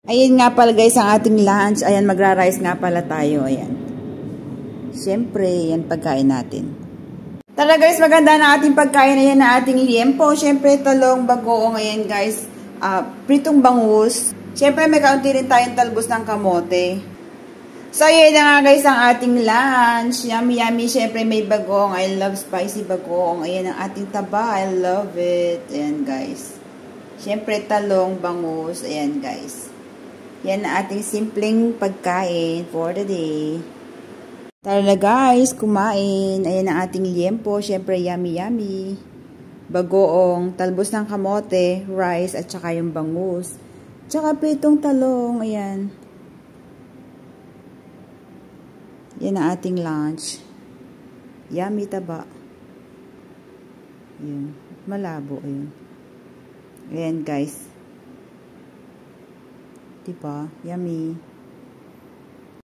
Ayan nga pala guys ang ating lunch. Ayan, magra-rice nga pala tayo. Ayan. Siyempre, yan pagkain natin. Tara guys, maganda na ating pagkain. Ayan na ating liempo. Siyempre, talong, bagoong. Ayan guys, pritong bangus. Siyempre, may kaunti rin tayong talbos ng kamote. So, ayan na nga guys ang ating lunch. Yummy, yummy. Siyempre, may bagoong. I love spicy bagoong. Ayan ang ating taba. I love it. Ayan guys. Siyempre, talong, bangus. Ayan guys. Yan ang ating simpleng pagkain for the day. Tara na guys, kumain. Ayan ang ating liempo. Siyempre, yummy yummy. Bagoong, talbos ng kamote, rice, at saka yung bangus. Tsaka pitong talong. Ayan. Yan ang ating lunch. Yummy taba. Ayan. Malabo. Ayan. Ayan guys. Diba? Yummy.